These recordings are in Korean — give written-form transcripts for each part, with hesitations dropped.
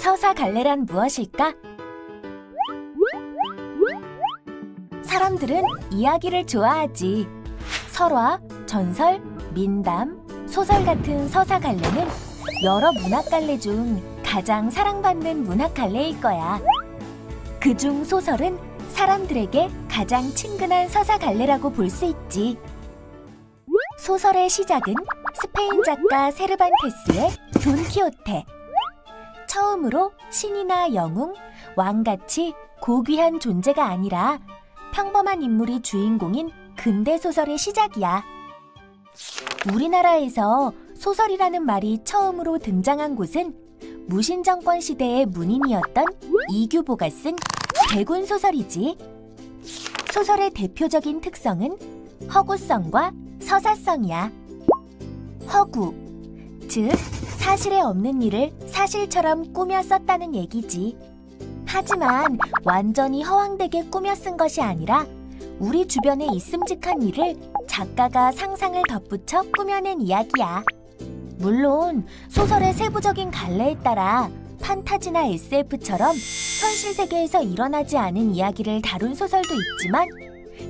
서사갈래란 무엇일까? 사람들은 이야기를 좋아하지. 설화, 전설, 민담, 소설 같은 서사갈래는 여러 문학갈래 중 가장 사랑받는 문학갈래일 거야. 그중 소설은 사람들에게 가장 친근한 서사갈래라고 볼 수 있지. 소설의 시작은 스페인 작가 세르반테스의 돈키호테. 처음으로 신이나 영웅, 왕같이 고귀한 존재가 아니라 평범한 인물이 주인공인 근대 소설의 시작이야. 우리나라에서 소설이라는 말이 처음으로 등장한 곳은 무신정권 시대의 문인이었던 이규보가 쓴 대군 소설이지. 소설의 대표적인 특성은 허구성과 서사성이야. 허구, 즉 사실에 없는 일을 사실처럼 꾸며 썼다는 얘기지. 하지만 완전히 허황되게 꾸며 쓴 것이 아니라 우리 주변에 있음직한 일을 작가가 상상을 덧붙여 꾸며낸 이야기야. 물론 소설의 세부적인 갈래에 따라 판타지나 SF처럼 현실 세계에서 일어나지 않은 이야기를 다룬 소설도 있지만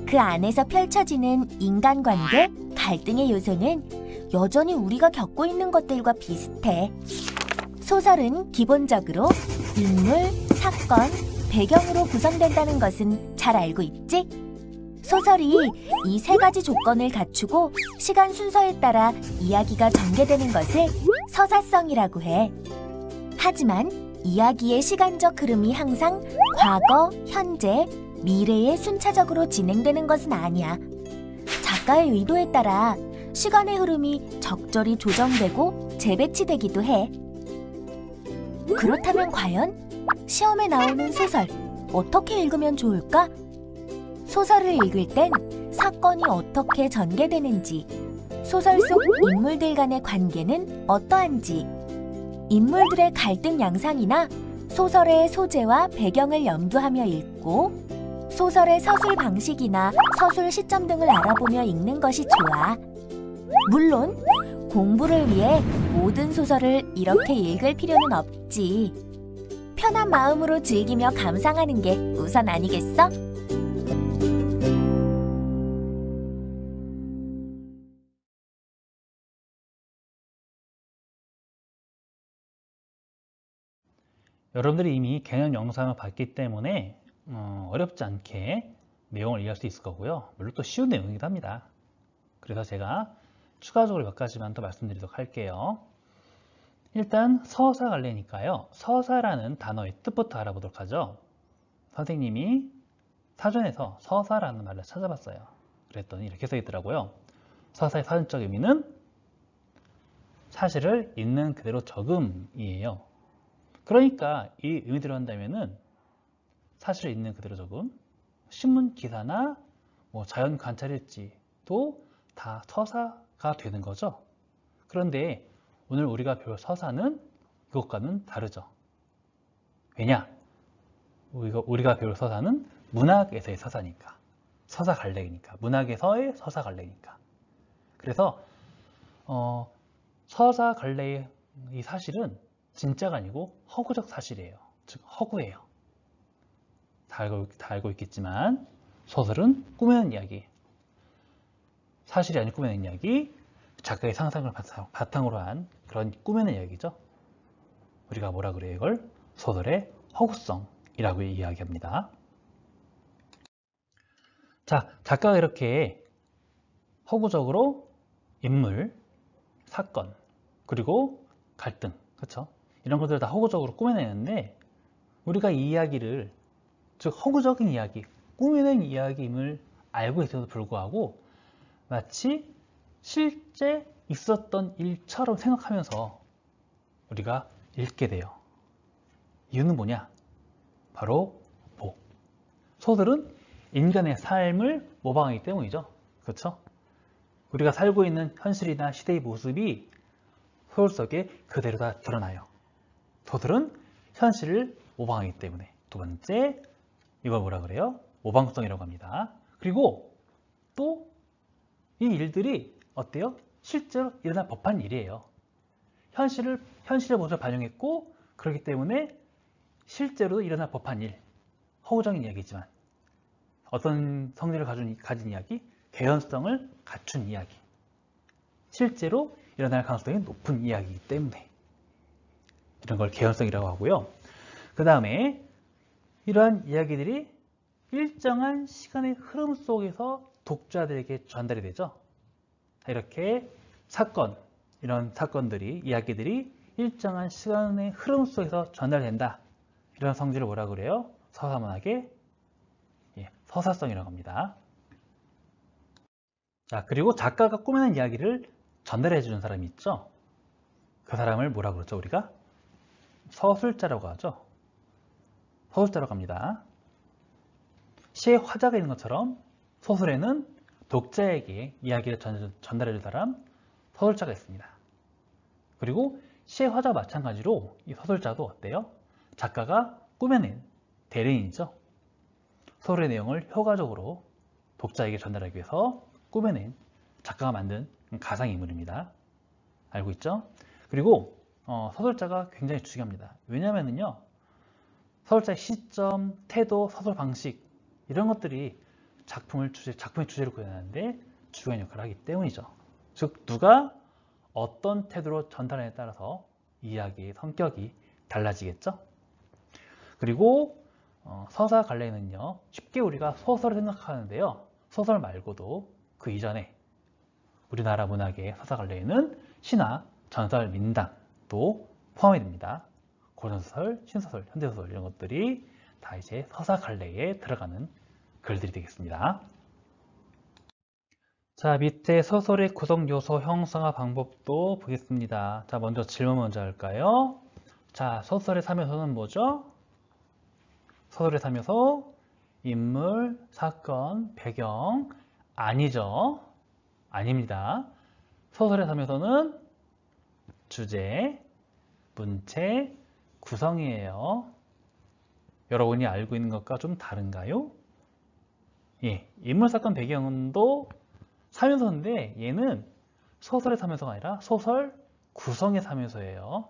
그 안에서 펼쳐지는 인간관계, 갈등의 요소는 여전히 우리가 겪고 있는 것들과 비슷해. 소설은 기본적으로 인물, 사건, 배경으로 구성된다는 것은 잘 알고 있지? 소설이 이 세 가지 조건을 갖추고 시간 순서에 따라 이야기가 전개되는 것을 서사성이라고 해. 하지만 이야기의 시간적 흐름이 항상 과거, 현재, 미래에 순차적으로 진행되는 것은 아니야. 작가의 의도에 따라 시간의 흐름이 적절히 조정되고 재배치되기도 해. 그렇다면 과연 시험에 나오는 소설 어떻게 읽으면 좋을까? 소설을 읽을 땐 사건이 어떻게 전개되는지, 소설 속 인물들 간의 관계는 어떠한지, 인물들의 갈등 양상이나 소설의 소재와 배경을 염두하며 읽고 소설의 서술 방식이나 서술 시점 등을 알아보며 읽는 것이 좋아. 물론 공부를 위해 모든 소설을 이렇게 읽을 필요는 없지. 편한 마음으로 즐기며 감상하는 게 우선 아니겠어? 여러분들이 이미 개념 영상을 봤기 때문에 어렵지 않게 내용을 이해할 수 있을 거고요. 물론 또 쉬운 내용이기도 합니다. 그래서 제가 추가적으로 몇 가지만 더 말씀드리도록 할게요. 일단 서사갈래니까요. 서사라는 단어의 뜻부터 알아보도록 하죠. 선생님이 사전에서 서사라는 말을 찾아봤어요. 그랬더니 이렇게 써 있더라고요. 서사의 사전적 의미는 사실을 있는 그대로 적음이에요. 그러니까 이 의미대로 한다면은 사실을 있는 그대로 적음, 신문 기사나 자연 관찰일지도 다 서사가 되는 거죠. 그런데 오늘 우리가 배울 서사는 이것과는 다르죠. 왜냐? 우리가 배울 서사는 문학에서의 서사니까, 서사갈래니까, 문학에서의 서사갈래니까. 그래서 서사갈래의 이 사실은 진짜가 아니고 허구적 사실이에요. 즉 허구예요. 다 알고 있겠지만 소설은 꾸며낸 이야기, 사실이 아닌 꾸며낸 이야기, 작가의 상상을 바탕으로 한 그런 꾸며낸 이야기죠. 우리가 뭐라 그래요? 이걸 소설의 허구성이라고 이야기합니다. 자, 작가가 이렇게 허구적으로 인물, 사건, 그리고 갈등, 그렇죠? 이런 것들을 다 허구적으로 꾸며내는데 우리가 이 이야기를, 즉 허구적인 이야기, 꾸며낸 이야기임을 알고 있어도 불구하고 마치 실제 있었던 일처럼 생각하면서 우리가 읽게 돼요. 이유는 뭐냐? 바로 소설은 인간의 삶을 모방하기 때문이죠. 그렇죠? 우리가 살고 있는 현실이나 시대의 모습이 소설 속에 그대로 다 드러나요. 소설은 현실을 모방하기 때문에. 두 번째, 이걸 뭐라 그래요? 모방성이라고 합니다. 그리고 또 이 일들이 어때요? 실제로 일어날 법한 일이에요. 현실의 모습을 반영했고, 그렇기 때문에 실제로 일어날 법한 일, 허구적인 이야기지만 어떤 성질을 가진 이야기, 개연성을 갖춘 이야기, 실제로 일어날 가능성이 높은 이야기이기 때문에 이런 걸 개연성이라고 하고요. 그 다음에 이러한 이야기들이 일정한 시간의 흐름 속에서 독자들에게 전달이 되죠. 이렇게 이런 사건들이, 이야기들이 일정한 시간의 흐름 속에서 전달된다. 이런 성질을 뭐라 그래요? 서사문학의 서사성이라고 합니다. 자, 그리고 작가가 꾸며낸 이야기를 전달해 주는 사람이 있죠. 그 사람을 뭐라 그러죠? 우리가 서술자라고 하죠. 서술자라고 합니다. 시의 화자가 있는 것처럼 소설에는 독자에게 이야기를 전달해 줄 사람, 서술자가 있습니다. 그리고 시의 화자와 마찬가지로 이 서술자도 어때요? 작가가 꾸며낸 대리인이죠. 소설의 내용을 효과적으로 독자에게 전달하기 위해서 꾸며낸 작가가 만든 가상인물입니다. 알고 있죠? 그리고 서술자가 굉장히 중요합니다. 왜냐하면요, 서술자의 시점, 태도, 서술 방식 이런 것들이 작품의 주제를 구현하는데 중요한 역할을 하기 때문이죠. 즉 누가 어떤 태도로 전달하느냐에 따라서 이야기의 성격이 달라지겠죠. 그리고 서사 관례는요, 쉽게 우리가 소설을 생각하는데요, 소설 말고도 그 이전에 우리나라 문학의 서사 관례에는 시나 전설, 민담도 포함이 됩니다. 고전소설, 신소설, 현대소설 이런 것들이 다 이제 서사 관례에 들어가는 글들이 되겠습니다. 자, 밑에 소설의 구성 요소 형성화 방법도 보겠습니다. 자, 먼저 질문 먼저 할까요? 자, 소설의 3요소는 뭐죠? 소설의 3요소, 인물, 사건, 배경, 아니죠? 아닙니다. 소설의 3요소는 주제, 문체, 구성이에요. 여러분이 알고 있는 것과 좀 다른가요? 예, 인물, 사건, 배경도 3요소인데 얘는 소설의 3요소가 아니라 소설 구성의 3요소예요.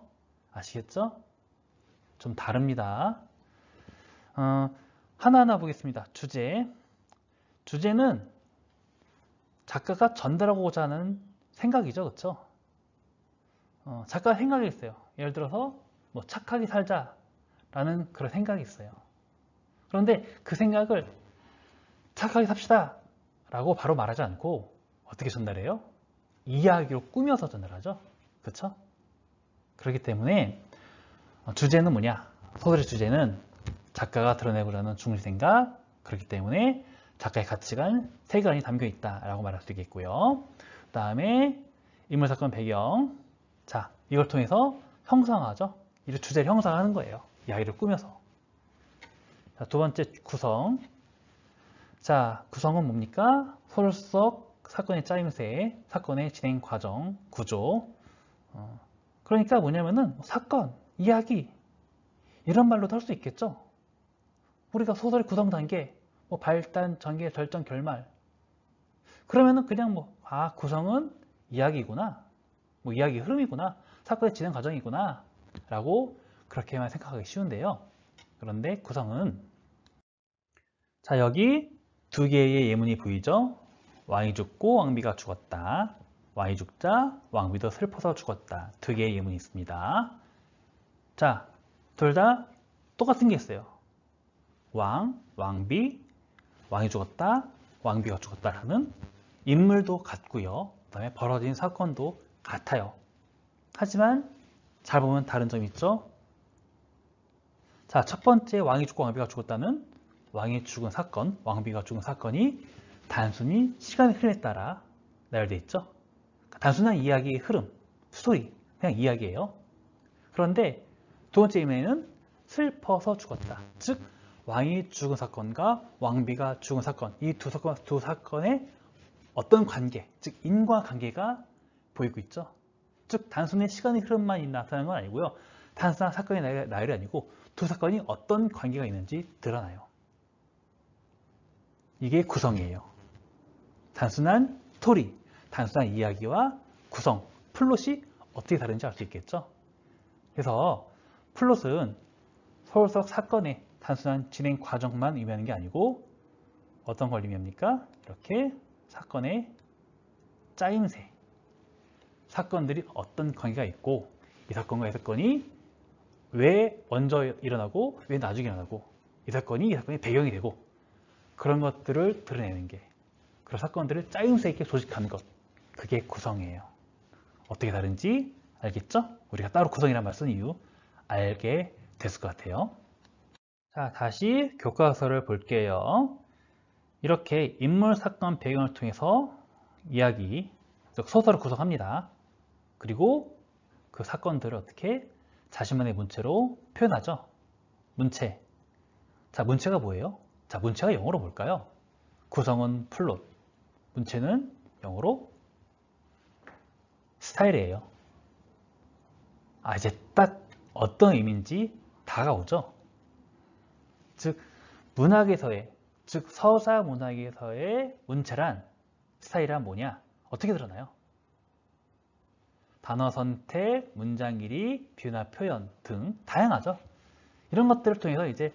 아시겠죠? 좀 다릅니다. 하나하나 보겠습니다. 주제는 작가가 전달하고자 하는 생각이죠. 그렇죠? 작가가 생각이 있어요. 예를 들어서 뭐 착하게 살자라는 그런 생각이 있어요. 그런데 그 생각을 착하게 삽시다 라고 바로 말하지 않고 어떻게 전달해요? 이야기로 꾸며서 전달하죠. 그렇죠? 그렇기 때문에 주제는 뭐냐? 소설의 주제는 작가가 드러내고자 하는 중심생각, 그렇기 때문에 작가의 가치관, 세계관이 담겨 있다라고 말할 수 있겠고요. 그 다음에 인물, 사건, 배경. 자, 이걸 통해서 형성하죠. 이 주제를 형성하는 거예요. 이야기를 꾸며서. 자, 두 번째 구성. 자, 구성은 뭡니까? 소설 속 사건의 짜임새, 사건의 진행 과정, 구조. 그러니까 뭐냐면은 사건, 이야기 이런 말로도 할 수 있겠죠. 우리가 소설의 구성 단계, 뭐 발단, 전개, 절정, 결말. 그러면은 그냥 구성은 이야기구나, 뭐 이야기 흐름이구나, 사건의 진행 과정이구나 라고 그렇게만 생각하기 쉬운데요. 그런데 구성은, 자, 여기 두 개의 예문이 보이죠? 왕이 죽고 왕비가 죽었다. 왕이 죽자 왕비도 슬퍼서 죽었다. 두 개의 예문이 있습니다. 자, 둘 다 똑같은 게 있어요. 왕, 왕비, 왕이 죽었다, 왕비가 죽었다라는 인물도 같고요. 그 다음에 벌어진 사건도 같아요. 하지만 잘 보면 다른 점이 있죠. 자, 첫 번째 왕이 죽고 왕비가 죽었다는 왕이 죽은 사건, 왕비가 죽은 사건이 단순히 시간의 흐름에 따라 나열되어 있죠. 단순한 이야기의 흐름, 스토리, 그냥 이야기예요. 그런데 두 번째 의미에는 슬퍼서 죽었다. 즉 왕이 죽은 사건과 왕비가 죽은 사건, 이 두 사건의 어떤 관계, 즉 인과관계가 보이고 있죠. 즉 단순히 시간의 흐름만 나타나는 건 아니고요. 단순한 사건의 나열이 아니고 두 사건이 어떤 관계가 있는지 드러나요. 이게 구성이에요. 단순한 스토리, 단순한 이야기와 구성, 플롯이 어떻게 다른지 알 수 있겠죠. 그래서 플롯은 소설 속 사건의 단순한 진행 과정만 의미하는 게 아니고 어떤 걸 의미합니까? 이렇게 사건의 짜임새, 사건들이 어떤 관계가 있고 이 사건과 이 사건이 왜 먼저 일어나고 왜 나중에 일어나고 이 사건이 배경이 되고 그런 것들을 드러내는 게 그런 사건들을 짜임새 있게 조직하는 것 그게 구성이에요. 어떻게 다른지 알겠죠? 우리가 따로 구성이란 말 쓴 이유 알게 됐을 것 같아요. 자, 다시 교과서를 볼게요. 이렇게 인물, 사건, 배경을 통해서 이야기, 즉 소설을 구성합니다. 그리고 그 사건들을 어떻게 자신만의 문체로 표현하죠. 문체. 자, 문체가 뭐예요? 자, 문체가 영어로 뭘까요? 구성은 플롯, 문체는 영어로 스타일이에요. 아, 이제 딱 어떤 의미인지 다가오죠. 즉, 문학에서의, 즉 서사 문학에서의 문체란 스타일이란 뭐냐? 어떻게 드러나요? 단어 선택, 문장 길이, 비유나 표현 등 다양하죠. 이런 것들을 통해서 이제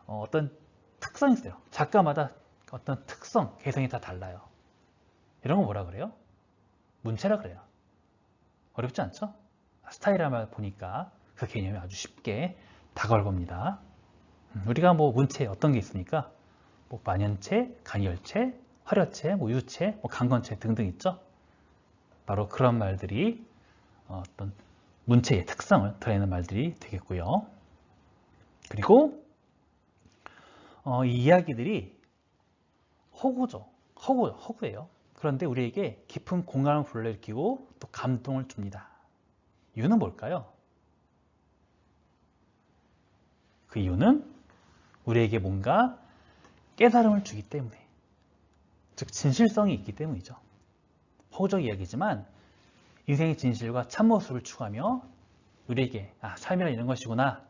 어떤 특성이 있어요. 작가마다 어떤 특성, 개성이 다 달라요. 이런 거 뭐라 그래요? 문체라 그래요. 어렵지 않죠? 스타일이라면 보니까 그 개념이 아주 쉽게 다가올 겁니다. 우리가 뭐 문체 어떤 게 있습니까? 뭐 만연체, 간이열체, 화려체, 뭐 유체, 뭐 강건체 등등 있죠. 바로 그런 말들이 어떤 문체의 특성을 드러내는 말들이 되겠고요. 그리고 이 이야기들이 허구예요. 그런데 우리에게 깊은 공감을 불러일으키고 또 감동을 줍니다. 이유는 뭘까요? 그 이유는 우리에게 뭔가 깨달음을 주기 때문에, 즉 진실성이 있기 때문이죠. 허구적 이야기지만 인생의 진실과 참모습을 추구하며 우리에게 삶이란 이런 것이구나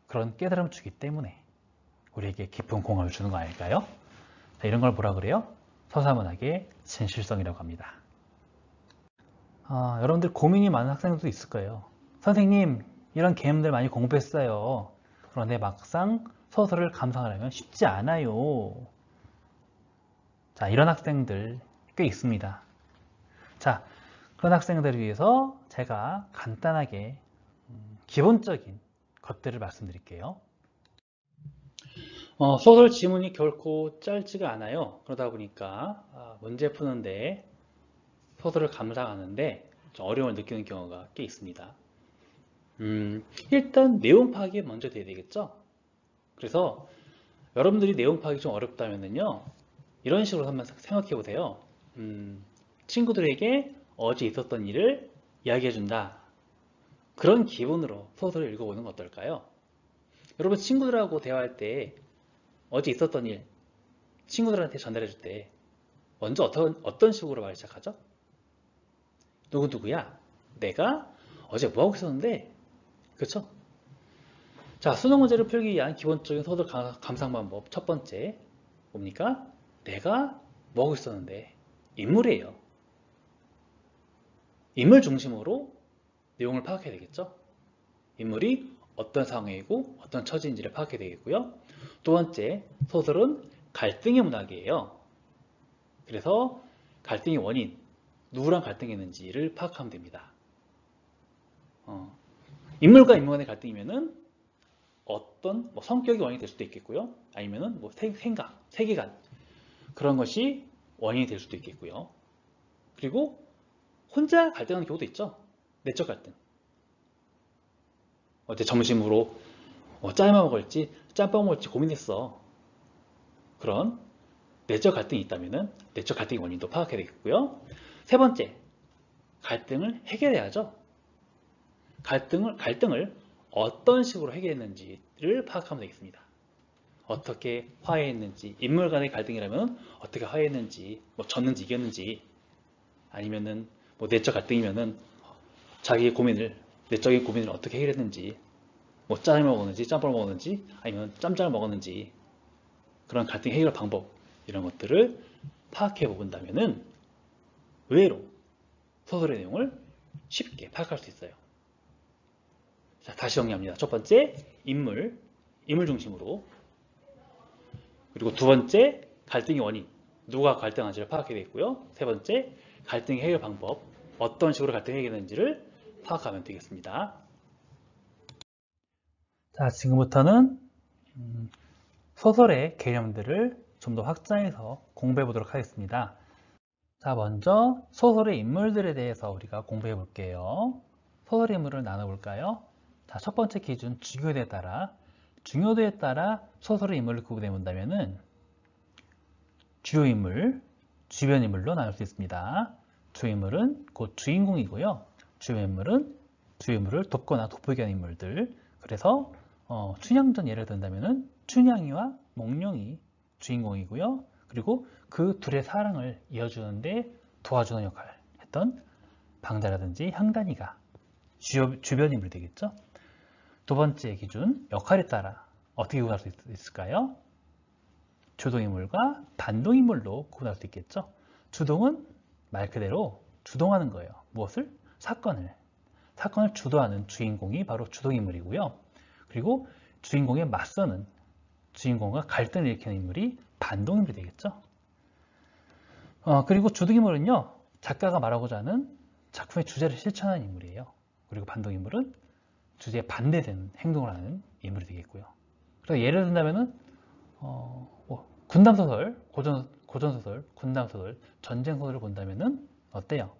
그런 깨달음을 주기 때문에 우리에게 깊은 공감을 주는 거 아닐까요? 자, 이런 걸 뭐라 그래요? 서사문학의 진실성이라고 합니다. 여러분들 고민이 많은 학생들도 있을 거예요. 선생님, 이런 개념들 많이 공부했어요. 그런데 막상 소설을 감상하려면 쉽지 않아요. 자, 이런 학생들 꽤 있습니다. 자, 그런 학생들을 위해서 제가 간단하게 기본적인 것들을 말씀드릴게요. 소설 지문이 결코 짧지가 않아요. 그러다 보니까 문제 푸는데 소설을 감상하는데 좀 어려움을 느끼는 경우가 꽤 있습니다. 일단 내용 파악이 먼저 돼야 되겠죠. 그래서 여러분들이 내용 파악이 좀 어렵다면요 이런 식으로 한번 생각해 보세요. 친구들에게 어제 있었던 일을 이야기해 준다. 그런 기분으로 소설을 읽어보는 건 어떨까요? 여러분 친구들하고 대화할 때 어제 있었던 일 친구들한테 전달해 줄 때 먼저 어떤 식으로 말을 시작하죠? 누구누구야? 내가 어제 뭐하고 있었는데? 그렇죠? 자, 수능 문제를 풀기 위한 기본적인 소설 감상 방법 첫 번째 뭡니까? 내가 뭐하고 있었는데? 인물이에요. 인물 중심으로 내용을 파악해야 되겠죠? 인물이 어떤 상황이고 어떤 처지인지를 파악해야 되겠고요. 두 번째, 소설은 갈등의 문학이에요. 그래서 갈등의 원인, 누구랑 갈등했는지를 파악하면 됩니다. 인물과 인물 간의 갈등이면은 어떤 성격이 원인이 될 수도 있겠고요. 아니면은 생각, 세계관 그런 것이 원인이 될 수도 있겠고요. 그리고 혼자 갈등하는 경우도 있죠. 내적 갈등. 어제 점심으로 짜장면 먹을지 짬뽕 먹을지 고민했어. 그런 내적 갈등이 있다면은 내적 갈등의 원인도 파악해야 되겠고요. 세 번째, 갈등을 해결해야죠. 갈등을 어떤 식으로 해결했는지를 파악하면 되겠습니다. 어떻게 화해했는지, 인물 간의 갈등이라면 어떻게 화해했는지, 졌는지 이겼는지, 아니면은 내적 갈등이면은 자기의 내적인 고민을 어떻게 해결했는지, 짜장면 먹었는지, 짬뽕을 먹었는지, 아니면 짬장을 먹었는지, 그런 갈등 해결 방법, 이런 것들을 파악해 본다면은 의외로 소설의 내용을 쉽게 파악할 수 있어요. 자, 다시 정리합니다. 첫 번째, 인물 중심으로. 그리고 두 번째, 갈등의 원인, 누가 갈등하는지를 파악해야 되겠고요. 세 번째, 갈등의 해결 방법, 어떤 식으로 갈등이 해결되는지를 파악하면 되겠습니다. 자, 지금부터는 소설의 개념들을 좀 더 확장해서 공부해 보도록 하겠습니다. 자, 먼저 소설의 인물들에 대해서 우리가 공부해 볼게요. 소설의 인물을 나눠볼까요? 자, 첫 번째 기준, 중요도에 따라 소설의 인물을 구분해 본다면은 주요 인물, 주변 인물로 나눌 수 있습니다. 주요 인물은 곧 주인공이고요. 주변 인물은 주요 인물을 돕거나 돕기 위한 인물들. 그래서 춘향전 예를 든다면은 춘향이와 몽룡이 주인공이고요. 그리고 그 둘의 사랑을 이어주는데 도와주는 역할을 했던 방자라든지 향단이가 주변 인물이 되겠죠. 두 번째 기준, 역할에 따라 어떻게 구분할 수 있을까요? 주동인물과 반동인물로 구분할 수 있겠죠. 주동은 말 그대로 주동하는 거예요. 무엇을? 사건을 주도하는 주인공이 바로 주동인물이고요. 그리고 주인공에 맞서는, 주인공과 갈등을 일으키는 인물이 반동인물이 되겠죠. 그리고 주동인물은요, 작가가 말하고자 하는 작품의 주제를 실천하는 인물이에요. 그리고 반동인물은 주제에 반대되는 행동을 하는 인물이 되겠고요. 그래서 예를 든다면은 군담소설, 고전소설, 군담소설, 전쟁소설을 본다면은 어때요?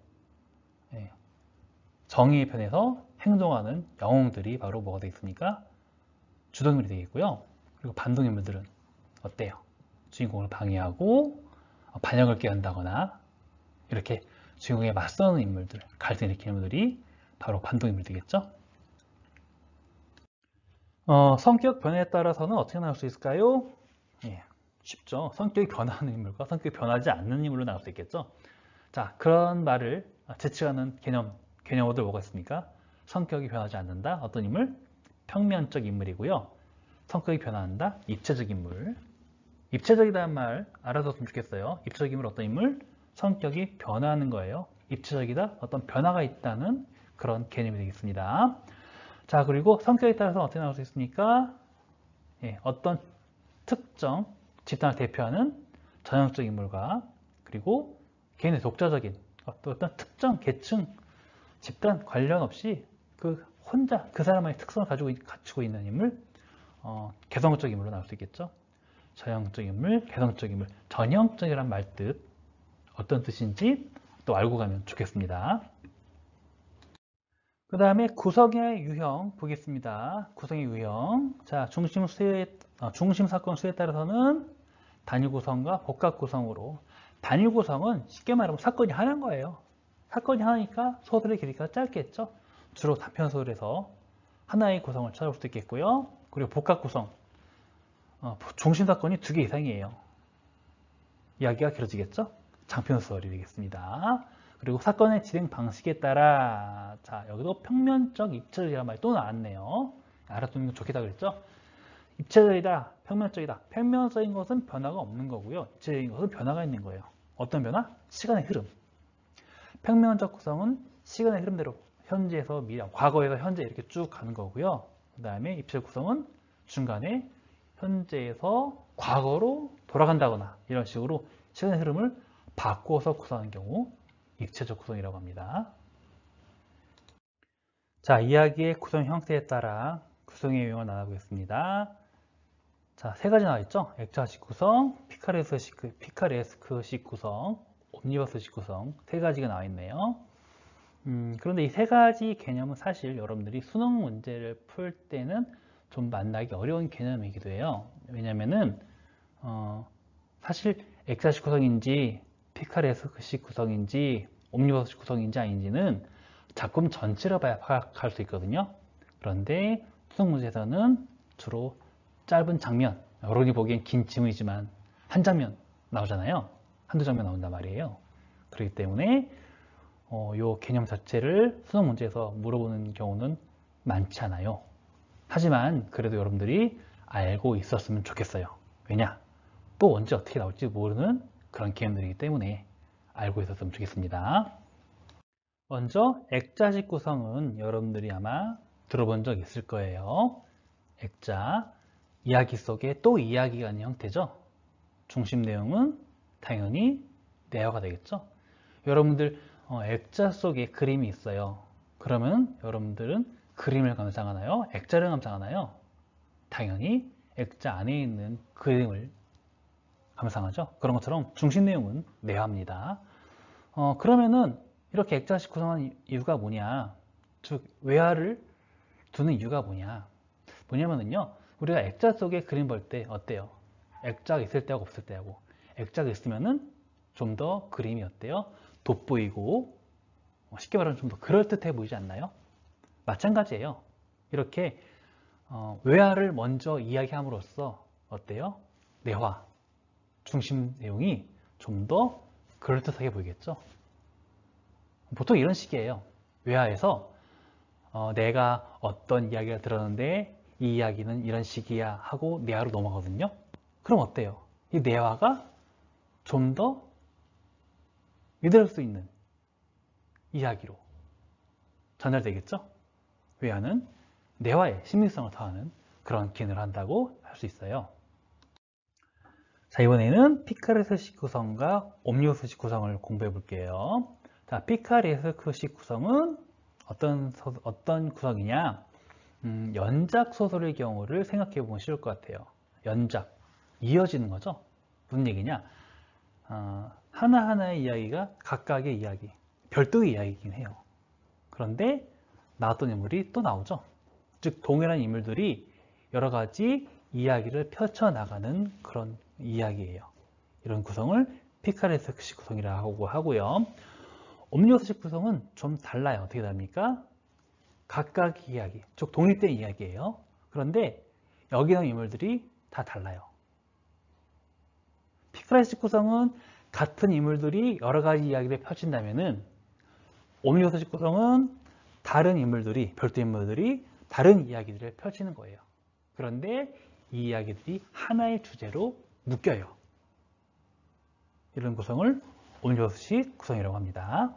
정의의 편에서 행동하는 영웅들이 바로 뭐가 되겠습니까? 주동인물이 되겠고요. 그리고 반동인물들은 어때요? 주인공을 방해하고 반역을 깨한다거나 이렇게 주인공에 맞서는 인물들, 갈등을 일으키는 인물들이 바로 반동인물이 되겠죠. 성격 변화에 따라서는 어떻게 나올 수 있을까요? 쉽죠. 성격이 변하는 인물과 성격이 변하지 않는 인물로 나올 수 있겠죠. 자, 그런 말을 제치하는 개념어들 뭐가 있습니까? 성격이 변하지 않는다. 어떤 인물? 평면적 인물이고요. 성격이 변화한다. 입체적 인물. 입체적이라는 말 알아뒀으면 좋겠어요. 입체적 인물 어떤 인물? 성격이 변화하는 거예요. 입체적이다. 어떤 변화가 있다는 그런 개념이 되겠습니다. 자, 그리고 성격에 따라서 어떻게 나올 수 있습니까? 어떤 특정 집단을 대표하는 전형적 인물과 그리고 개인의 독자적인 어떤 특정 계층 집단 관련 없이 혼자 그 사람의 특성을 갖추고 있는 인물, 개성적 인물로 나올 수 있겠죠. 전형적 인물, 개성적 인물, 전형적이란 말 뜻 어떤 뜻인지 또 알고 가면 좋겠습니다. 그 다음에 구성의 유형 보겠습니다. 구성의 유형. 자, 중심 사건 수에 따라서는 단일 구성과 복합 구성으로. 단일 구성은 쉽게 말하면 사건이 하나인 거예요. 사건이 하나니까 소설의 길이가 짧겠죠. 주로 단편 소설에서 하나의 구성을 찾아볼 수 있겠고요. 그리고 복합 구성. 중심 사건이 2개 이상이에요. 이야기가 길어지겠죠. 장편 소설이 되겠습니다. 그리고 사건의 진행 방식에 따라, 자, 여기도 평면적, 입체적이라는 말이 또 나왔네요. 알아두는 게 좋겠다 그랬죠? 입체적이다, 평면적이다. 평면적인 것은 변화가 없는 거고요. 입체적인 것은 변화가 있는 거예요. 어떤 변화? 시간의 흐름. 평면적 구성은 시간의 흐름대로 현재에서 미래, 과거에서 현재 이렇게 쭉 가는 거고요. 그 다음에 입체적 구성은 중간에 현재에서 과거로 돌아간다거나 이런 식으로 시간의 흐름을 바꿔서 구성하는 경우 입체적 구성이라고 합니다. 자, 이야기의 구성 형태에 따라 구성의 유형을 나눠보겠습니다. 자, 3가지 나와있죠? 액자식 구성, 피카레스크식 구성, 옴니버스식 구성 3가지가 나와있네요. 그런데 이 3가지 개념은 사실 여러분들이 수능 문제를 풀 때는 좀 만나기 어려운 개념이기도 해요. 왜냐면은 사실 액자식 구성인지 피카레스크식 구성인지 옴니버스식 구성인지 아닌지는 작품 전체를 봐야 파악할 수 있거든요. 그런데 수능 문제에서는 주로 짧은 장면, 여러분이 보기엔 긴 지문이지만 한 장면 나오잖아요. 한두 장면 나온단 말이에요. 그렇기 때문에 이 개념 자체를 수능 문제에서 물어보는 경우는 많지 않아요. 하지만 그래도 여러분들이 알고 있었으면 좋겠어요. 왜냐? 또 언제 어떻게 나올지 모르는 그런 개념들이기 때문에 알고 있었으면 좋겠습니다. 먼저 액자식 구성은 여러분들이 아마 들어본 적 있을 거예요. 액자, 이야기 속에 또 이야기가 아닌 형태죠. 중심 내용은 당연히 내화가 되겠죠. 여러분들 액자 속에 그림이 있어요. 그러면 여러분들은 그림을 감상하나요? 액자를 감상하나요? 당연히 액자 안에 있는 그림을 감상하죠. 그런 것처럼 중심 내용은 내화입니다. 그러면은 이렇게 액자식 구성한 이유가 뭐냐? 즉 외화를 두는 이유가 뭐냐면은요. 우리가 액자 속에 그림 볼 때 어때요? 액자가 있을 때하고 없을 때하고, 액자가 있으면은 좀 더 그림이 어때요? 돋보이고 쉽게 말하면 좀 더 그럴듯해 보이지 않나요? 마찬가지예요. 이렇게 외화를 먼저 이야기함으로써 어때요? 내화, 중심 내용이 좀 더 그럴듯하게 보이겠죠? 보통 이런 식이에요. 외화에서 내가 어떤 이야기를 들었는데 이 이야기는 이런 식이야 하고 내화로 넘어가거든요. 그럼 어때요? 이 내화가 좀 더 믿을 수 있는 이야기로 전달되겠죠? 외화는 내화의 심리성을 더하는 그런 기능을 한다고 할 수 있어요. 자, 이번에는 피카레스식 구성과 옴니버스식 구성을 공부해 볼게요. 자, 피카레스식 구성은 어떤 구성이냐? 연작 소설의 경우를 생각해 보면 쉬울 것 같아요. 연작, 이어지는 거죠. 무슨 얘기냐? 하나하나의 이야기가 각각의 이야기, 별도의 이야기이긴 해요. 그런데 나왔던 인물이 또 나오죠. 즉 동일한 인물들이 여러 가지 이야기를 펼쳐나가는 그런 이야기예요. 이런 구성을 피카레스식 구성이라고 하고요. 옴니버스식 구성은 좀 달라요. 어떻게 다릅니까? 각각 이야기, 즉 독립된 이야기예요. 그런데 여기 나온 인물들이 다 달라요. 피카레스식 구성은 같은 인물들이 여러 가지 이야기를 펼친다면은 옴니버스식 구성은 다른 인물들이, 별도 인물들이 다른 이야기들을 펼치는 거예요. 그런데 이 이야기들이 하나의 주제로 묶여요. 이런 구성을 옴니버스식 구성이라고 합니다.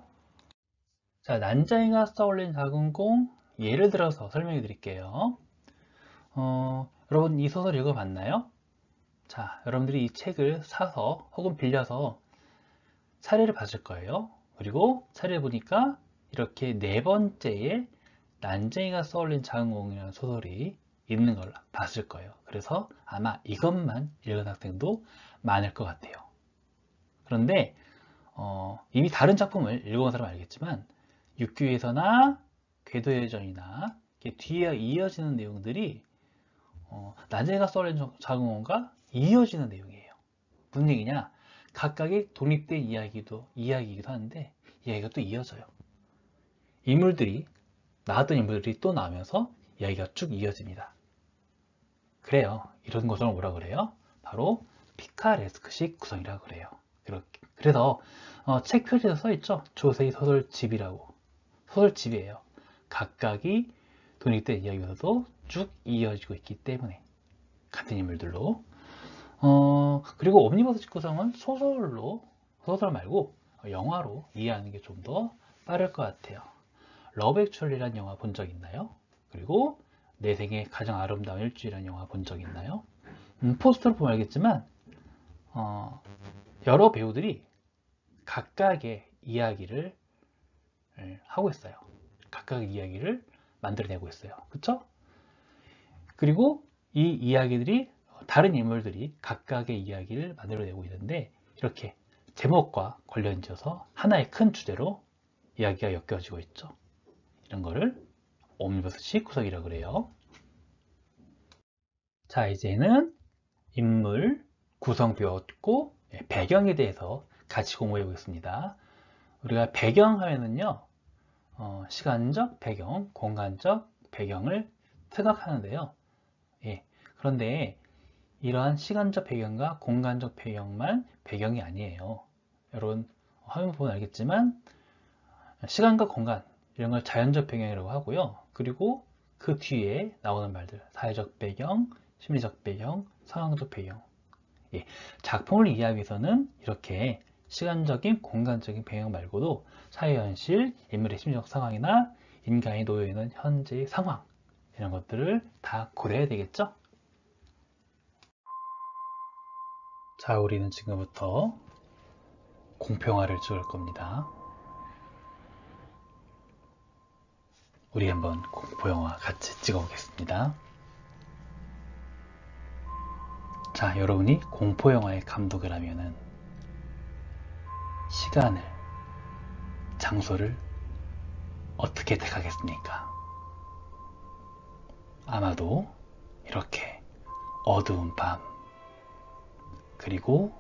자, 난장이가 쏘아올린 작은 공, 예를 들어서 설명해 드릴게요. 여러분 이 소설 읽어봤나요? 자, 여러분들이 이 책을 사서 혹은 빌려서 차례를 봤을 거예요. 그리고 차례를 보니까 이렇게 네 번째에 난쟁이가 쏘아올린 작은 공이라는 소설이 있는 걸 봤을 거예요. 그래서 아마 이것만 읽은 학생도 많을 것 같아요. 그런데 이미 다른 작품을 읽어본 사람은 알겠지만 육규에서나 궤도의 여전이나 뒤에 이어지는 내용들이 난쟁이가 쏘아올린 작은 공과 이어지는 내용이에요. 무슨 얘기냐? 각각의 독립된 이야기이기도 하는데 이야기가 또 이어져요. 나왔던 인물들이 또 나오면서 이야기가 쭉 이어집니다. 그래요. 이런 구성을 뭐라 그래요? 바로 피카레스크식 구성이라고 그래요. 그래서 책 표지에 써있죠. 조세희 소설집이라고. 소설집이에요. 각각이 독립된 이야기에서도 쭉 이어지고 있기 때문에 같은 인물들로. 그리고 옴니버스식 구성은 소설 말고 영화로 이해하는 게 좀 더 빠를 것 같아요. 러브 액츄얼리라는 영화 본 적 있나요? 그리고 내 생애 가장 아름다운 일주일이라는 영화 본 적 있나요? 포스터를 보면 알겠지만 여러 배우들이 각각의 이야기를 하고 있어요. 각각의 이야기를 만들어내고 있어요. 그쵸? 그리고 이 이야기들이 다른 인물들이 각각의 이야기를 만들어내고 있는데 이렇게 제목과 관련지어서 하나의 큰 주제로 이야기가 엮여지고 있죠. 이런 거를 옴니버스식 구성이라고 그래요. 자, 이제는 인물 구성 배웠고 배경에 대해서 같이 공부해 보겠습니다. 우리가 배경 하면은요, 시간적 배경, 공간적 배경을 생각하는데요. 그런데 이러한 시간적 배경과 공간적 배경만 배경이 아니에요. 여러분 화면 보면 알겠지만 시간과 공간 이런 걸 자연적 배경이라고 하고요. 그리고 그 뒤에 나오는 말들, 사회적 배경, 심리적 배경, 상황적 배경. 작품을 이해하기 위해서는 이렇게 시간적인, 공간적인 배경 말고도 사회 현실, 인물의 심리적 상황이나 인간이 놓여 있는 현재의 상황, 이런 것들을 다 고려해야 되겠죠? 자, 우리는 지금부터 공포영화를 찍을 겁니다. 우리 한번 공포영화 같이 찍어보겠습니다. 자, 여러분이 공포영화의 감독을 하면은 시간을, 장소를 어떻게 택하겠습니까? 아마도 이렇게 어두운 밤, 그리고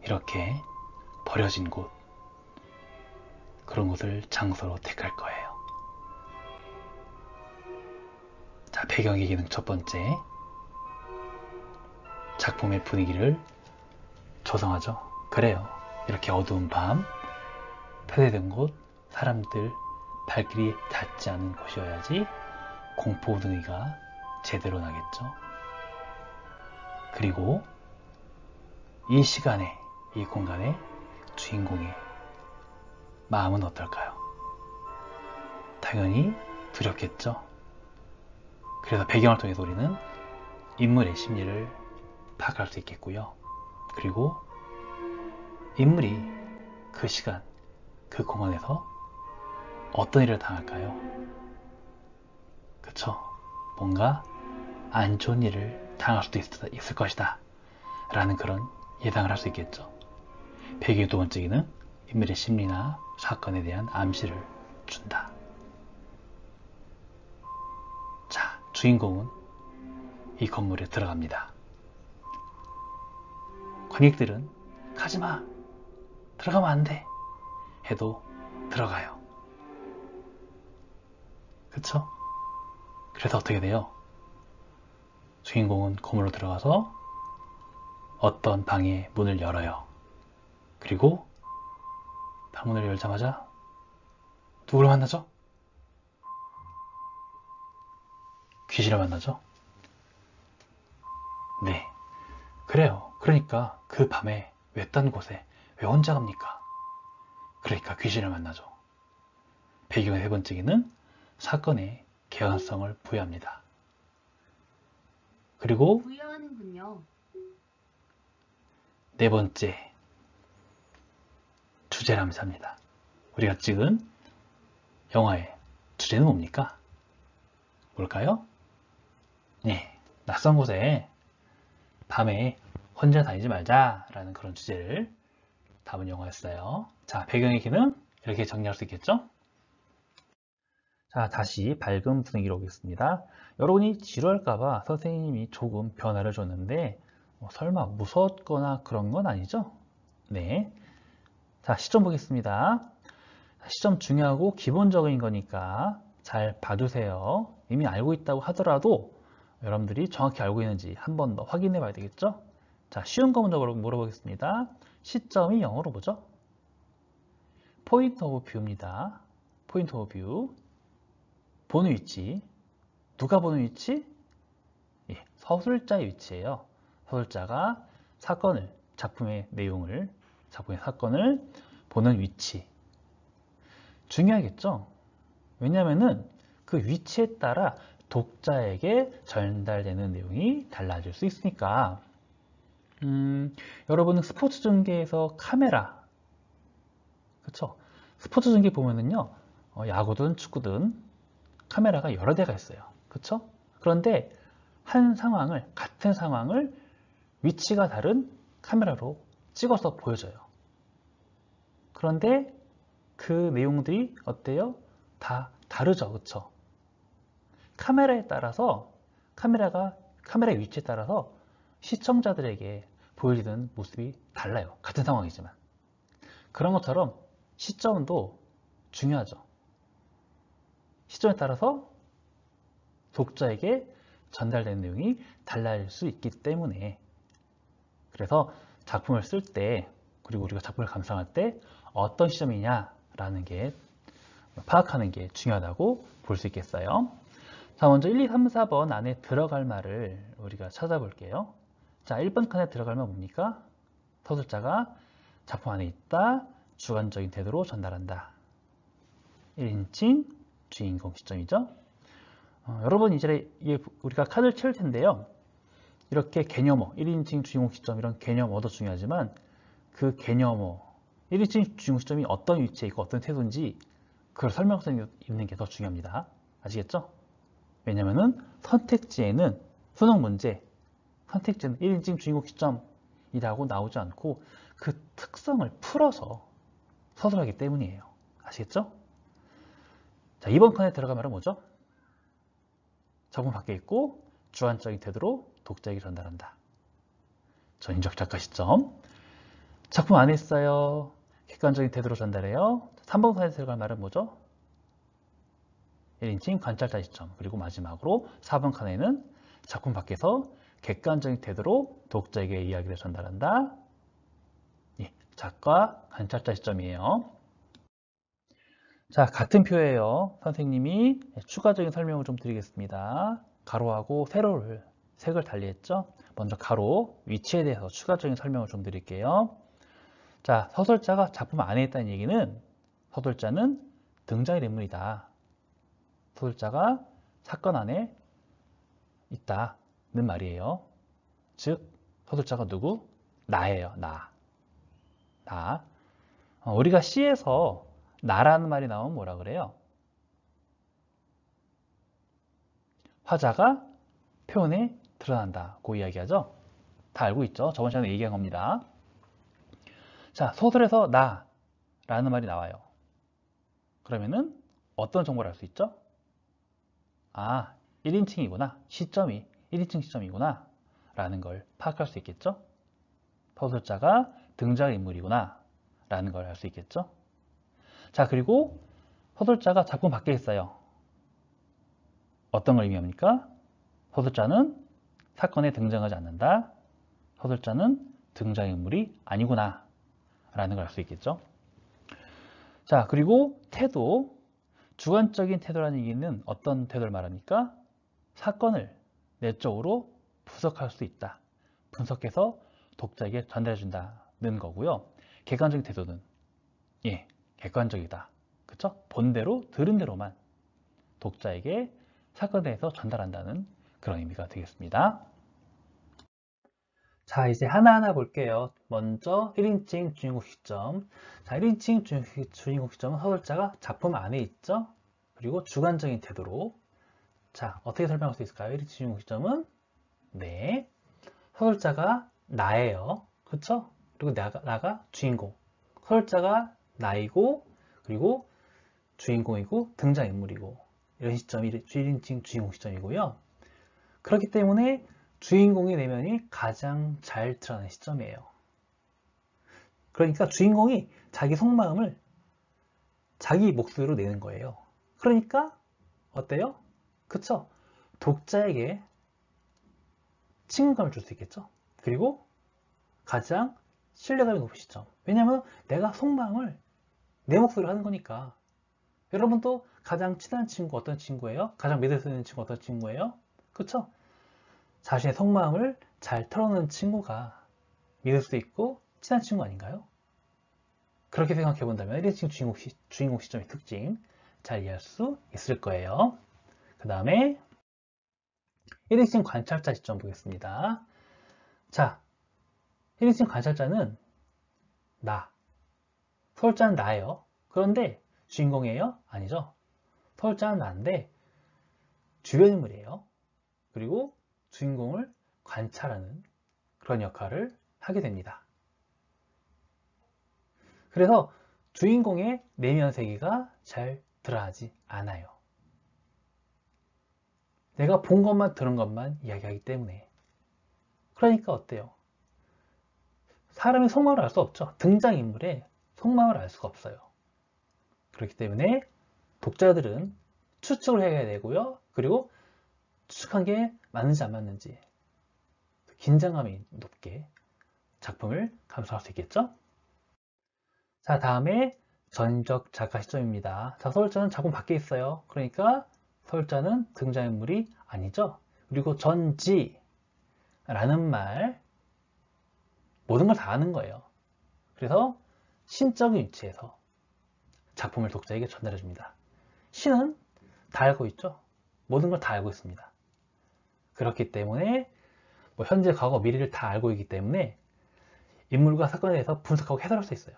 이렇게 버려진 곳, 그런 곳을 장소로 택할 거예요. 자, 배경의 기능 첫 번째, 작품의 분위기를 조성하죠. 그래요. 이렇게 어두운 밤, 폐쇄된 곳, 사람들 발길이 닿지 않은 곳이어야지 공포 분위기가 제대로 나겠죠. 그리고 이 시간에, 이 공간에 주인공의 마음은 어떨까요? 당연히 두렵겠죠. 그래서 배경을 통해서 우리는 인물의 심리를 파악할 수 있겠고요. 그리고 인물이 그 시간, 그 공간에서 어떤 일을 당할까요? 그쵸? 뭔가 안 좋은 일을 당할 수도 있을 것이다 라는 그런 예상을 할 수 있겠죠. 배경의 두 번째 기능, 인물의 심리나 사건에 대한 암시를 준다. 자, 주인공은 이 건물에 들어갑니다. 관객들은 가지마, 들어가면 안 돼 해도 들어가요. 그쵸? 그래서 어떻게 돼요? 주인공은 건물로 들어가서 어떤 방의 문을 열어요. 그리고 방문을 열자마자 누구를 만나죠? 귀신을 만나죠? 네, 그래요. 그러니까 그 밤에 외딴 곳에 왜 혼자 갑니까? 그러니까 귀신을 만나죠. 배경의 세 번째 기는 사건의 개연성을 부여합니다. 그리고 부여하는군요. 네 번째, 주제람사입니다. 우리가 찍은 영화의 주제는 뭡니까? 뭘까요? 네, 낯선 곳에 밤에 혼자 다니지 말자 라는 그런 주제를 담은 영화였어요. 자, 배경의 기능 이렇게 정리할 수 있겠죠? 자, 다시 밝은 분위기로 오겠습니다. 여러분이 지루할까봐 선생님이 조금 변화를 줬는데 설마 무서웠거나 그런 건 아니죠? 네. 자, 시점 보겠습니다. 시점 중요하고 기본적인 거니까 잘 봐두세요. 이미 알고 있다고 하더라도 여러분들이 정확히 알고 있는지 한 번 더 확인해 봐야 되겠죠? 자, 쉬운 거 먼저 물어보겠습니다. 시점이 영어로 뭐죠? 포인트 오브 뷰입니다. 포인트 오브 뷰. 보는 위치. 누가 보는 위치? 예, 서술자의 위치예요. 서술자가 작품의 사건을 보는 위치. 중요하겠죠? 왜냐하면은 그 위치에 따라 독자에게 전달되는 내용이 달라질 수 있으니까. 여러분은 스포츠 중계에서 카메라, 그쵸? 스포츠 중계 보면은요, 야구든 축구든 카메라가 여러 대가 있어요. 그쵸? 그런데 같은 상황을 위치가 다른 카메라로 찍어서 보여줘요. 그런데 그 내용들이 어때요? 다 다르죠. 그쵸? 카메라의 위치에 따라서 시청자들에게 보여지는 모습이 달라요. 같은 상황이지만. 그런 것처럼 시점도 중요하죠. 시점에 따라서 독자에게 전달되는 내용이 달라질 수 있기 때문에 그래서 작품을 쓸 때 그리고 우리가 작품을 감상할 때 어떤 시점이냐라는 게 파악하는 게 중요하다고 볼 수 있겠어요. 자, 먼저 1, 2, 3, 4번 안에 들어갈 말을 우리가 찾아볼게요. 자, 1번 칸에 들어갈 말 뭡니까? 서술자가 작품 안에 있다. 주관적인 태도로 전달한다. 1인칭 주인공 시점이죠. 여러분 이제 우리가 카드를 채울 텐데요. 이렇게 개념어, 1인칭 주인공 시점 이런 개념어도 중요하지만 그 개념어, 1인칭 주인공 시점이 어떤 위치에 있고 어떤 태도인지 그걸 설명서 있는 게 더 중요합니다. 아시겠죠? 왜냐면은 선택지에는 수능 문제, 선택지는 1인칭 주인공 시점이라고 나오지 않고 그 특성을 풀어서 서술하기 때문이에요. 아시겠죠? 자, 이번 칸에 들어간 말은 뭐죠? 작품 밖에 있고 주관적인 태도로 독자에게 전달한다. 전인적 작가 시점. 작품 안에 있어요. 객관적인 태도로 전달해요. 3번 칸에 들어갈 말은 뭐죠? 1인칭 관찰자 시점. 그리고 마지막으로 4번 칸에는 작품 밖에서 객관적인 태도로 독자에게 이야기를 전달한다. 예, 작가 관찰자 시점이에요. 자, 같은 표예요. 선생님이 추가적인 설명을 좀 드리겠습니다. 가로하고 세로를 색을 달리했죠. 먼저 가로 위치에 대해서 추가적인 설명을 좀 드릴게요. 자, 서술자가 작품 안에 있다는 얘기는 서술자는 등장의 인물이다. 서술자가 사건 안에 있다는 말이에요. 즉, 서술자가 누구? 나예요. 나. 우리가 시에서 나라는 말이 나오면 뭐라 그래요? 화자가 표현에 드러난다고 이야기하죠. 다 알고 있죠? 저번 시간에 얘기한 겁니다. 자, 소설에서 나라는 말이 나와요. 그러면은 어떤 정보를 알 수 있죠? 아, 1인칭이구나. 시점이 1인칭 시점이구나 라는 걸 파악할 수 있겠죠? 서술자가 등장인물이구나 라는 걸 알 수 있겠죠? 자, 그리고 서술자가 작품 밖에 있어요. 어떤 걸 의미합니까? 서술자는 사건에 등장하지 않는다. 서술자는 등장인물이 아니구나 라는 걸 알 수 있겠죠. 자, 그리고 태도. 주관적인 태도라는 얘기는 어떤 태도를 말합니까? 사건을 내적으로 분석할 수 있다. 분석해서 독자에게 전달해 준다는 거고요. 객관적인 태도는 객관적이다. 그쵸? 본대로 들은 대로만 독자에게 사건에 대해서 전달한다는 그런 의미가 되겠습니다. 자, 이제 하나하나 볼게요. 먼저 1인칭 주인공 시점. 자, 1인칭 주인공 시점은 서술자가 작품 안에 있죠. 그리고 주관적인 태도로. 자, 어떻게 설명할 수 있을까요? 1인칭 주인공 시점은 서술자가 나예요. 그쵸? 그리고 나가 주인공. 서술자가 나이고 그리고 주인공이고 등장인물이고 이런 시점이 1인칭 주인공 시점이고요. 그렇기 때문에 주인공의 내면이 가장 잘 드러나는 시점이에요. 그러니까 주인공이 자기 속마음을 자기 목소리로 내는 거예요. 그러니까 어때요? 그쵸? 독자에게 친근감을 줄 수 있겠죠? 그리고 가장 신뢰감이 높은 시점. 왜냐하면 내가 속마음을 내 목소리로 하는 거니까. 여러분도 가장 친한 친구 어떤 친구예요? 가장 믿을 수 있는 친구 어떤 친구예요? 그쵸? 자신의 속마음을 잘 털어놓는 친구가 믿을 수 있고 친한 친구 아닌가요? 그렇게 생각해 본다면 1인칭 주인공 시점의 특징 잘 이해할 수 있을 거예요. 그 다음에 1인칭 관찰자 시점 보겠습니다. 자, 1인칭 관찰자는 서울자는 나예요. 그런데 주인공이에요? 아니죠. 서울자는 나인데 주변 인물이에요. 그리고 주인공을 관찰하는 그런 역할을 하게 됩니다. 그래서 주인공의 내면 세계가 잘 드러나지 않아요. 내가 본 것만 들은 것만 이야기하기 때문에. 그러니까 어때요? 사람의 속마음을 알 수 없죠. 등장인물의 속마음을 알 수가 없어요. 그렇기 때문에 독자들은 추측을 해야 되고요. 그리고 추측한 게 맞는지 안 맞는지 긴장감이 높게 작품을 감상할 수 있겠죠? 자, 다음에 전적 작가 시점입니다. 자, 서술자는 작품 밖에 있어요. 그러니까 서술자는 등장인물이 아니죠. 그리고 전지라는 말 모든 걸 다 아는 거예요. 그래서 신적인 위치에서 작품을 독자에게 전달해 줍니다. 신은 다 알고 있죠. 모든 걸 다 알고 있습니다. 그렇기 때문에 뭐 현재, 과거, 미래를 다 알고 있기 때문에 인물과 사건에 대해서 분석하고 해설할 수 있어요.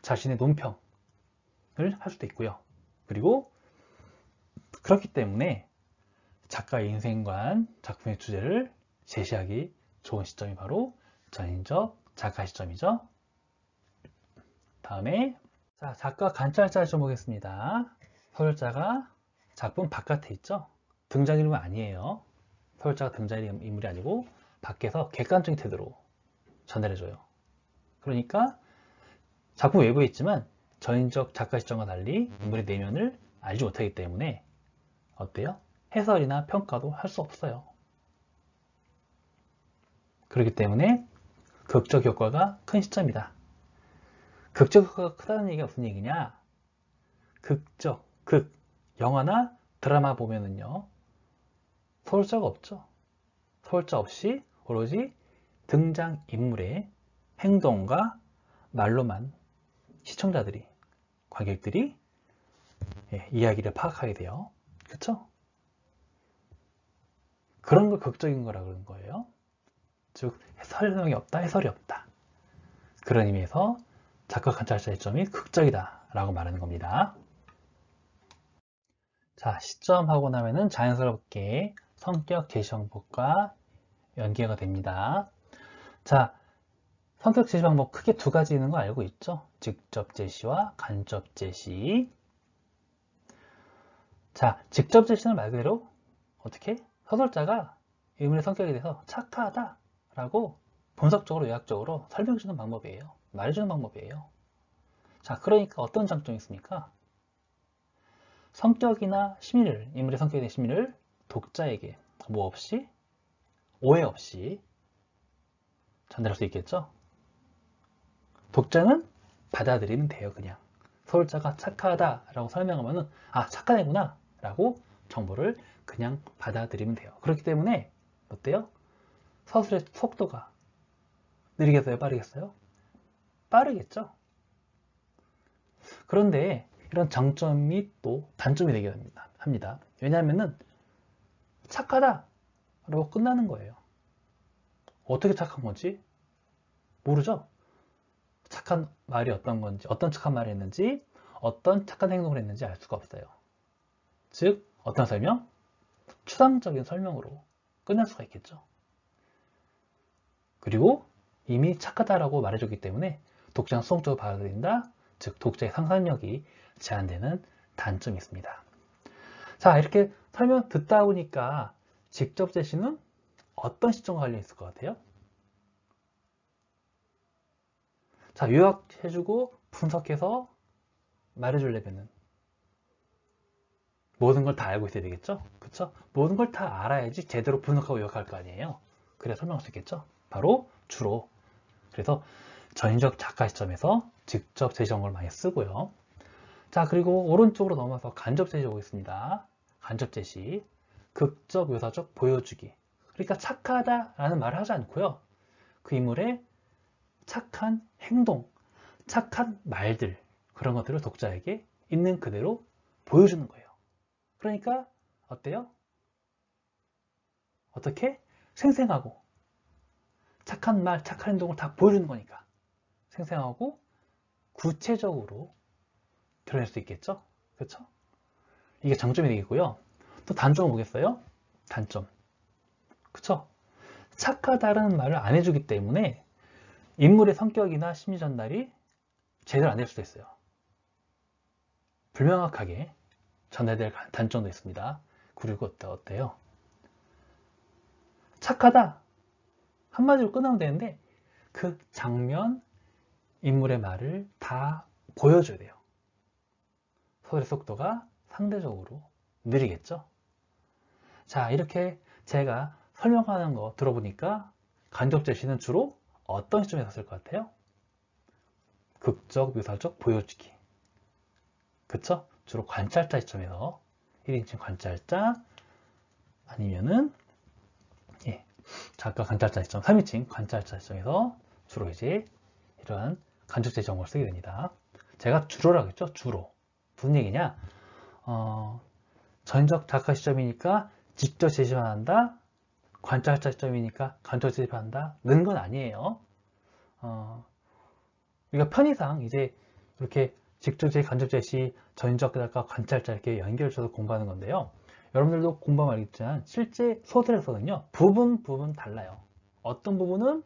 자신의 논평을 할 수도 있고요. 그리고 그렇기 때문에 작가의 인생관, 작품의 주제를 제시하기 좋은 시점이 바로 전인적 작가 시점이죠. 다음에 자, 작가 관찰자를 좀 보겠습니다. 서술자가 작품 바깥에 있죠. 등장인물은 아니에요. 서술자가 등장인물이 아니고 밖에서 객관적인 태도로 전달해줘요. 그러니까 작품 외부에 있지만 전인적 작가 시점과 달리 인물의 내면을 알지 못하기 때문에 어때요? 해설이나 평가도 할 수 없어요. 그렇기 때문에 극적 효과가 큰 시점이다. 극적 효과가 크다는 얘기가 무슨 얘기냐? 영화나 드라마 보면은요, 서술자가 없죠. 서술자 없이 오로지 등장인물의 행동과 말로만 시청자들이, 관객들이 이야기를 파악하게 돼요. 그쵸? 그런 걸 극적인 거라 그러는 거예요. 즉, 설명이 없다, 해설이 없다. 그런 의미에서 작가 관찰자 시점이 극적이다 라고 말하는 겁니다. 자, 시점하고 나면은 자연스럽게 성격 제시 방법과 연계가 됩니다. 자, 성격 제시 방법 크게 두 가지 있는 거 알고 있죠? 직접 제시와 간접 제시. 자, 직접 제시는 말 그대로 어떻게? 서술자가 인물의 성격에 대해서 착하다 라고 분석적으로, 요약적으로 설명해주는 방법이에요. 말해주는 방법이에요. 자, 그러니까 어떤 장점이 있습니까? 성격이나 심리를, 인물의 성격에 대한 심리를 독자에게 뭐 없이, 오해 없이 전달할 수 있겠죠? 독자는 받아들이면 돼요, 그냥. 서술자가 착하다라고 설명하면은, 아, 착한 애구나 라고 정보를 그냥 받아들이면 돼요. 그렇기 때문에 어때요? 서술의 속도가 느리겠어요? 빠르겠어요? 빠르겠죠? 그런데 이런 장점이 또 단점이 되게 합니다. 왜냐하면은 착하다 라고 끝나는 거예요. 어떻게 착한 거지? 모르죠? 착한 말이 어떤 건지, 어떤 착한 말을 했는지, 어떤 착한 행동을 했는지 알 수가 없어요. 즉, 어떤 설명? 추상적인 설명으로 끝날 수가 있겠죠. 그리고 이미 착하다라고 말해줬기 때문에 독자는 수동적으로 받아들인다. 즉, 독자의 상상력이 제한되는 단점이 있습니다. 자, 이렇게 설명 듣다 보니까 직접 제시는 어떤 시점과 관련이 있을 것 같아요? 자, 요약해주고 분석해서 말해주려면은 모든 걸 다 알고 있어야 되겠죠? 그쵸? 모든 걸 다 알아야지 제대로 분석하고 요약할 거 아니에요? 그래야 설명할 수 있겠죠? 바로 주로. 그래서 전인적 작가 시점에서 직접 제시 정보를 많이 쓰고요. 자, 그리고 오른쪽으로 넘어서 간접 제시 보겠습니다. 간접 제시. 극적, 묘사적, 보여주기. 그러니까 착하다라는 말을 하지 않고요. 그 인물의 착한 행동, 착한 말들, 그런 것들을 독자에게 있는 그대로 보여주는 거예요. 그러니까 어때요? 어떻게? 생생하고 착한 말, 착한 행동을 다 보여주는 거니까 생생하고 구체적으로 드러낼 수 있겠죠? 그렇죠? 이게 장점이 되겠고요. 또 단점을 보겠어요? 단점. 그쵸? 착하다라는 말을 안 해주기 때문에 인물의 성격이나 심리 전달이 제대로 안 될 수도 있어요. 불명확하게 전달될 단점도 있습니다. 그리고 어때요? 착하다 한마디로 끝나면 되는데 그 장면, 인물의 말을 다 보여줘야 돼요. 소설의 속도가 상대적으로 느리겠죠? 자, 이렇게 제가 설명하는 거 들어보니까 간접 제시는 주로 어떤 시점에서 쓸 것 같아요? 극적, 묘사적, 보여주기. 그쵸? 주로 관찰자 시점에서 1인칭 관찰자 아니면은 작가 관찰자 시점, 3인칭 관찰자 시점에서 주로 이제 이러한 간접 제시 정보를 쓰게 됩니다. 제가 주로라고 했죠? 주로. 무슨 얘기냐? 전적 작가 시점이니까 직접 제시만 한다. 관찰자 시점이니까 관찰 제시만 한다. 는 건 아니에요. 우리가 편의상 이제 이렇게 직접 제시, 간접 제시, 전적 작가, 관찰자 이렇게 연결해서 공부하는 건데요. 여러분들도 공부하면 알겠지만 실제 소설에서는요. 부분 달라요. 어떤 부분은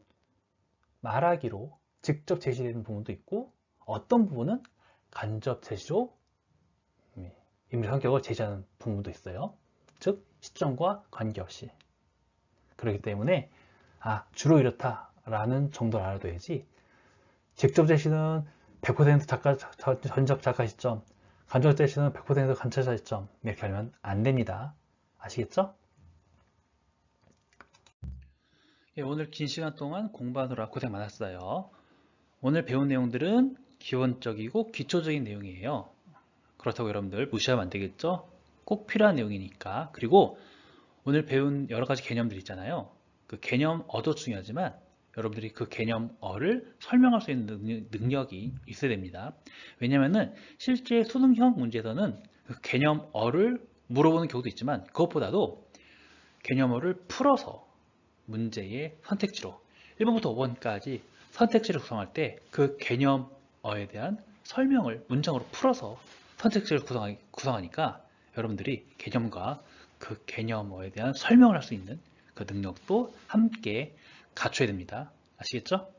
말하기로 직접 제시되는 부분도 있고 어떤 부분은 간접 제시로 인물 성격을 제시하는 부분도 있어요. 즉 시점과 관계없이. 그렇기 때문에 주로 이렇다라는 정도를 알아둬야지 직접 제시는 100% 작가, 전적 작가 시점, 간접 제시는 100% 관찰자 시점 이렇게 하면 안 됩니다. 아시겠죠? 예, 오늘 긴 시간 동안 공부하느라 고생 많았어요. 오늘 배운 내용들은 기본적이고 기초적인 내용이에요. 그렇다고 여러분들 무시하면 안 되겠죠? 꼭 필요한 내용이니까. 그리고 오늘 배운 여러 가지 개념들 있잖아요. 그 개념어도 중요하지만 여러분들이 그 개념어를 설명할 수 있는 능력이 있어야 됩니다. 왜냐면은 실제 수능형 문제에서는 그 개념어를 물어보는 경우도 있지만 그것보다도 개념어를 풀어서 문제의 선택지로 1번부터 5번까지 선택지를 구성할 때 그 개념어에 대한 설명을 문장으로 풀어서 선택지를 구성하니까 여러분들이 개념과 그 개념어에 대한 설명을 할 수 있는 그 능력도 함께 갖춰야 됩니다. 아시겠죠?